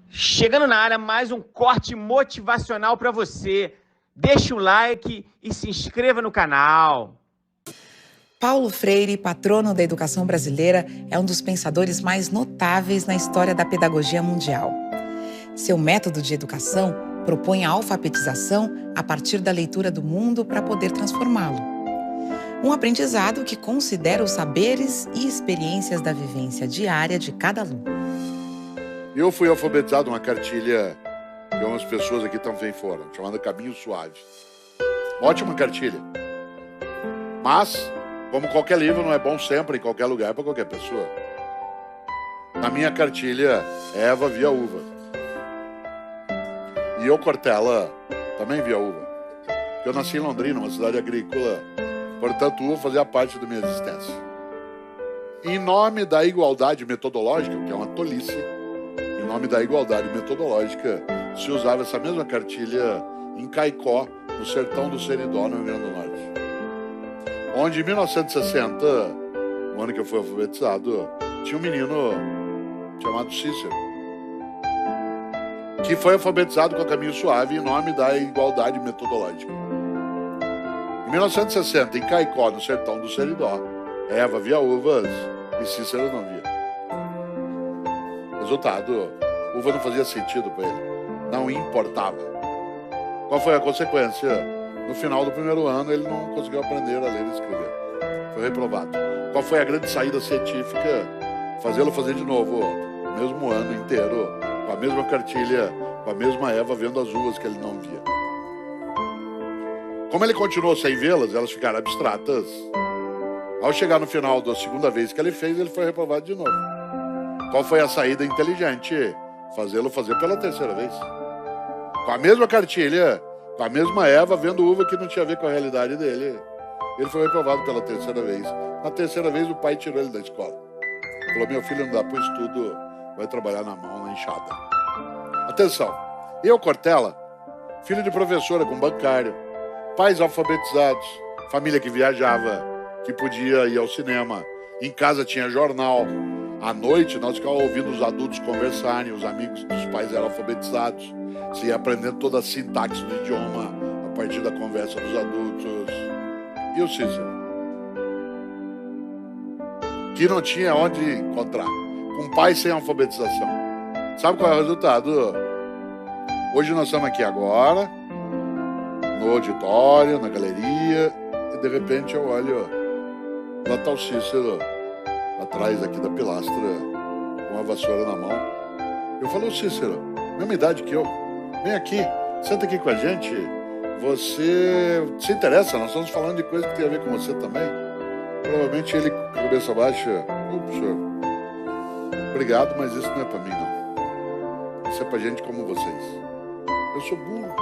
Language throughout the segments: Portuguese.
Chegando na área, mais um corte motivacional para você. Deixa o like e se inscreva no canal. Paulo Freire, patrono da educação brasileira, é um dos pensadores mais notáveis na história da pedagogia mundial. Seu método de educação propõe a alfabetização a partir da leitura do mundo para poder transformá-lo. Um aprendizado que considera os saberes e experiências da vivência diária de cada aluno. Eu fui alfabetizado numa cartilha que algumas pessoas aqui também foram, chamada Caminho Suave. Ótima cartilha. Mas, como qualquer livro, não é bom sempre, em qualquer lugar, para qualquer pessoa. Na minha cartilha, Eva via uva. E eu, Cortella, também via uva. Eu nasci em Londrina, uma cidade agrícola. Portanto, uva fazia parte da minha existência. Em nome da igualdade metodológica, que é uma tolice, em nome da igualdade metodológica, se usava essa mesma cartilha em Caicó, no sertão do Seridó, no Rio Grande do Norte. Onde, em 1960, no ano que eu fui alfabetizado, tinha um menino chamado Cícero, que foi alfabetizado com a Caminho Suave em nome da igualdade metodológica. Em 1960, em Caicó, no sertão do Seridó, Eva via uvas e Cícero não via. Resultado, uva não fazia sentido para ele, não importava. Qual foi a consequência? No final do primeiro ano, ele não conseguiu aprender a ler e escrever. Foi reprovado. Qual foi a grande saída científica? Fazê-lo fazer de novo, o mesmo ano inteiro, com a mesma cartilha, com a mesma Eva, vendo as uvas que ele não via. Como ele continuou sem vê-las, elas ficaram abstratas. Ao chegar no final da segunda vez que ele fez, ele foi reprovado de novo. Qual foi a saída inteligente? Fazê-lo fazer pela terceira vez. Com a mesma cartilha, com a mesma Eva, vendo uva que não tinha a ver com a realidade dele. Ele foi reprovado pela terceira vez. Na terceira vez, o pai tirou ele da escola. Falou, meu filho não dá para o estudo, vai trabalhar na mão, na enxada. Atenção, eu, Cortella, filho de professora com bancário, pais alfabetizados, família que viajava, que podia ir ao cinema, em casa tinha jornal. À noite, nós ficávamos ouvindo os adultos conversarem, os amigos dos pais eram alfabetizados. Se ia aprendendo toda a sintaxe do idioma a partir da conversa dos adultos. E o Cícero? Que não tinha onde encontrar. Com pais sem alfabetização. Sabe qual é o resultado? Hoje nós estamos aqui agora, no auditório, na galeria, e de repente eu olho, lá está o Cícero, atrás aqui da pilastra, com uma vassoura na mão. Eu falo, Cícero, mesma idade que eu, vem aqui, senta aqui com a gente, você se interessa, nós estamos falando de coisa que tem a ver com você também. Provavelmente ele, com a cabeça baixa, senhor, obrigado, mas isso não é para mim não. Isso é para gente como vocês. Eu sou burro.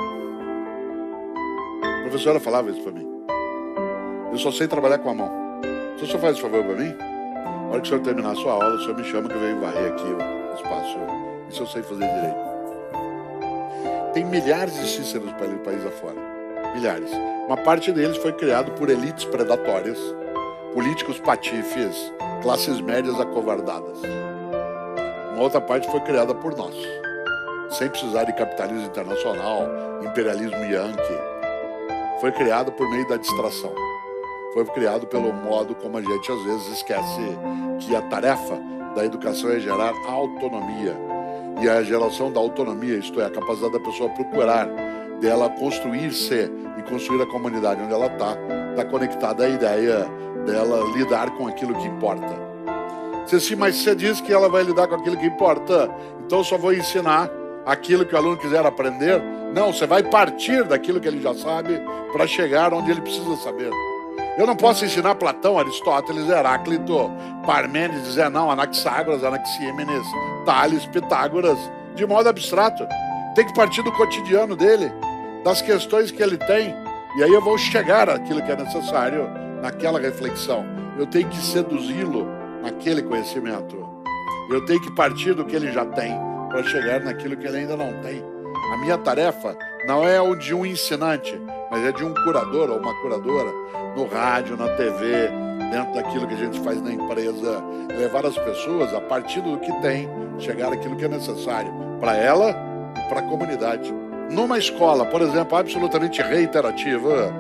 A professora falava isso para mim. Eu só sei trabalhar com a mão. Se o senhor faz esse favor para mim, na hora que o senhor terminar a sua aula, o senhor me chama que eu venho varrer aqui o espaço. Isso eu sei fazer direito. Tem milhares de Cíceros pelo país afora. Milhares. Uma parte deles foi criado por elites predatórias, políticos patifes, classes médias acovardadas. Uma outra parte foi criada por nós, sem precisar de capitalismo internacional, imperialismo yankee. Foi criado por meio da distração. Foi criado pelo modo como a gente às vezes esquece que a tarefa da educação é gerar autonomia. E a geração da autonomia, isto é, a capacidade da pessoa procurar, dela construir-se e construir a comunidade onde ela está conectada à ideia dela lidar com aquilo que importa. Mas você diz que ela vai lidar com aquilo que importa, então eu só vou ensinar aquilo que o aluno quiser aprender. Não, você vai partir daquilo que ele já sabe para chegar onde ele precisa saber. Eu não posso ensinar Platão, Aristóteles, Heráclito, Parmênides, Zenão, Anaxágoras, Anaxímenes, Tales, Pitágoras, de modo abstrato. Tem que partir do cotidiano dele, das questões que ele tem, e aí eu vou chegar àquilo que é necessário naquela reflexão. Eu tenho que seduzi-lo naquele conhecimento. Eu tenho que partir do que ele já tem para chegar naquilo que ele ainda não tem. A minha tarefa não é o de um ensinante, mas é de um curador ou uma curadora, no rádio, na TV, dentro daquilo que a gente faz na empresa, levar as pessoas, a partir do que tem, chegar àquilo que é necessário para ela e para a comunidade. Numa escola, por exemplo, absolutamente reiterativa,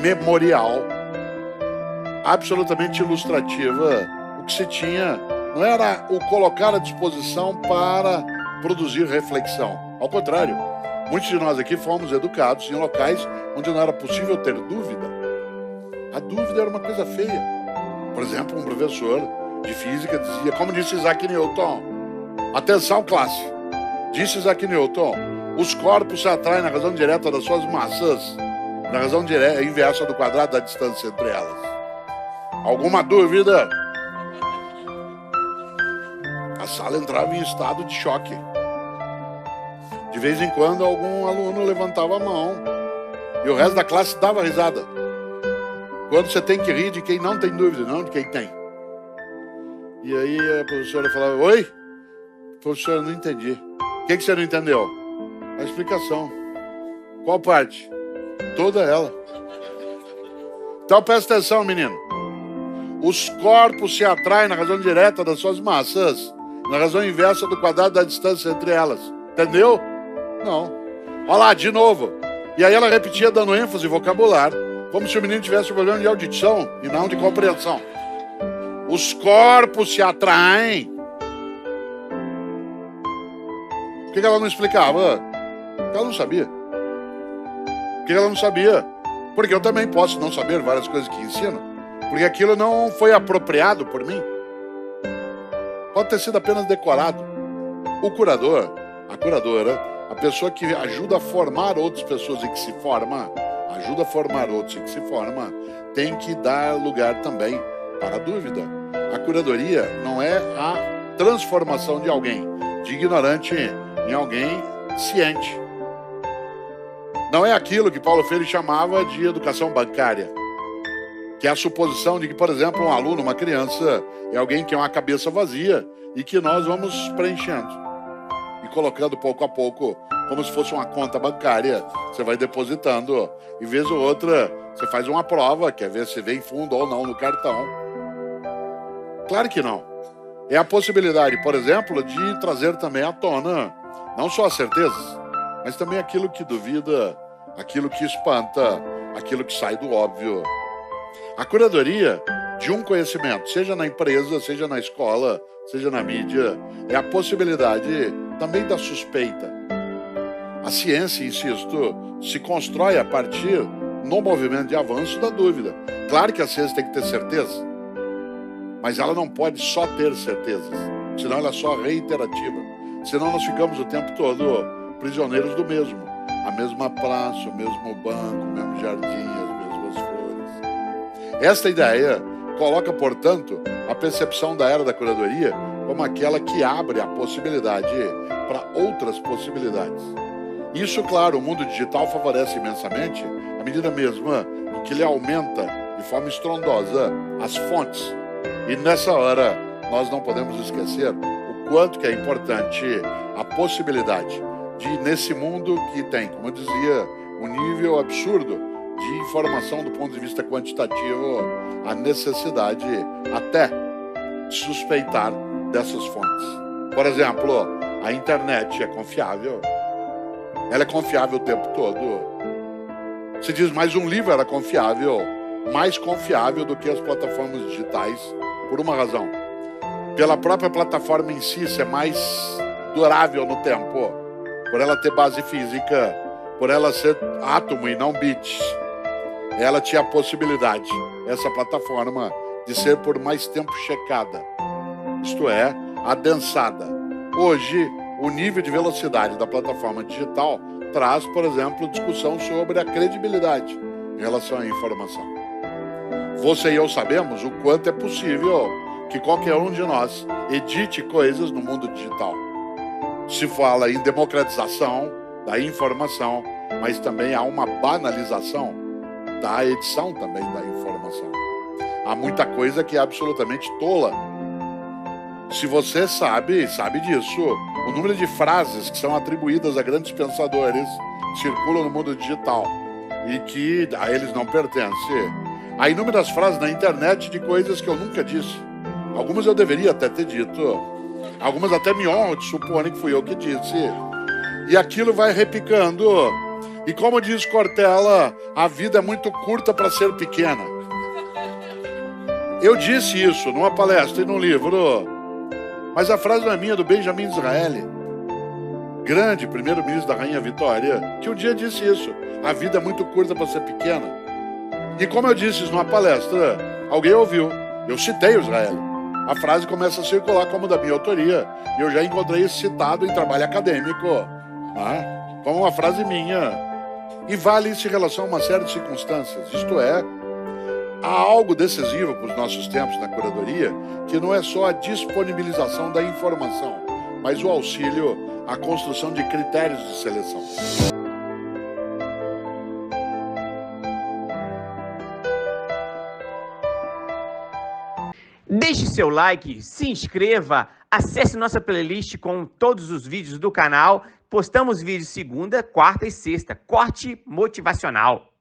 memorial, absolutamente ilustrativa, o que se tinha não era o colocar à disposição para produzir reflexão. Ao contrário, muitos de nós aqui fomos educados em locais onde não era possível ter dúvida. A dúvida era uma coisa feia. Por exemplo, um professor de física dizia, como disse Isaac Newton, atenção classe, disse Isaac Newton, os corpos se atraem na razão direta das suas massas, na razão inversa do quadrado da distância entre elas. Alguma dúvida? A sala entrava em estado de choque. De vez em quando, algum aluno levantava a mão e o resto da classe dava risada. Quando você tem que rir de quem não tem dúvida, não de quem tem. E aí a professora falava, oi? Professora, não entendi. O que você não entendeu? A explicação. Qual parte? Toda ela. Então presta atenção, menino. Os corpos se atraem na razão direta das suas massas, na razão inversa do quadrado da distância entre elas. Entendeu? Não. Olha lá, de novo. E aí ela repetia dando ênfase vocabular, como se o menino tivesse um problema de audição e não de compreensão. Os corpos se atraem. Por que ela não explicava? Porque ela não sabia. Por que ela não sabia? Porque eu também posso não saber várias coisas que ensino, porque aquilo não foi apropriado por mim. Pode ter sido apenas decorado. O curador, a curadora, a pessoa que ajuda a formar outras pessoas e que se forma, ajuda a formar outros e que se forma, tem que dar lugar também para a dúvida. A curadoria não é a transformação de alguém, de ignorante em alguém ciente. Não é aquilo que Paulo Freire chamava de educação bancária, que é a suposição de que, por exemplo, um aluno, uma criança, é alguém que é uma cabeça vazia e que nós vamos preenchendo e colocando pouco a pouco, como se fosse uma conta bancária. Você vai depositando e vez ou outra você faz uma prova, quer ver se vem fundo ou não no cartão. Claro que não. É a possibilidade, por exemplo, de trazer também à tona não só as certezas, mas também aquilo que duvida, aquilo que espanta, aquilo que sai do óbvio. A curadoria de um conhecimento, seja na empresa, seja na escola, seja na mídia, é a possibilidade também da suspeita. A ciência, insisto, se constrói a partir, no movimento de avanço, da dúvida. Claro que a ciência tem que ter certeza, mas ela não pode só ter certezas, senão ela é só reiterativa. Senão nós ficamos o tempo todo prisioneiros do mesmo. A mesma praça, o mesmo banco, o mesmo jardim, as mesmas flores. Esta ideia coloca, portanto, a percepção da era da curadoria como aquela que abre a possibilidade para outras possibilidades. Isso, claro, o mundo digital favorece imensamente à medida mesma em que ele aumenta de forma estrondosa as fontes. E nessa hora nós não podemos esquecer o quanto que é importante a possibilidade de, nesse mundo que tem, como eu dizia, um nível absurdo de informação do ponto de vista quantitativo, a necessidade até de suspeitar dessas fontes. Por exemplo, a internet é confiável? Ela é confiável o tempo todo. Se diz, mais um livro era confiável, mais confiável do que as plataformas digitais, por uma razão. Pela própria plataforma em si ser mais durável no tempo, por ela ter base física, por ela ser átomo e não bits. Ela tinha a possibilidade, essa plataforma, de ser por mais tempo checada, isto é, adensada. Hoje, o nível de velocidade da plataforma digital traz, por exemplo, discussão sobre a credibilidade em relação à informação. Você e eu sabemos o quanto é possível que qualquer um de nós edite coisas no mundo digital. Se fala em democratização da informação, mas também há uma banalização da edição também da informação. Há muita coisa que é absolutamente tola. Se você sabe disso, o número de frases que são atribuídas a grandes pensadores circulam no mundo digital e que a eles não pertence, Há inúmeras frases na internet de coisas que eu nunca disse. Algumas eu deveria até ter dito. Algumas até me honram de supor que fui eu que disse. E aquilo vai repicando. E como diz Cortella, a vida é muito curta para ser pequena. Eu disse isso numa palestra e num livro. Mas a frase não é minha, é do Benjamin Disraeli, grande primeiro-ministro da Rainha Vitória, que um dia disse isso. A vida é muito curta para ser pequena. E como eu disse isso numa palestra, alguém ouviu. Eu citei o Disraeli. A frase começa a circular como da minha autoria. E eu já encontrei isso citado em trabalho acadêmico, né? Como uma frase minha. E vale isso em relação a uma série de circunstâncias. Isto é, há algo decisivo para os nossos tempos na curadoria, que não é só a disponibilização da informação, mas o auxílio à construção de critérios de seleção. Deixe seu like, se inscreva, acesse nossa playlist com todos os vídeos do canal. Postamos vídeos segunda, quarta e sexta. Corte motivacional.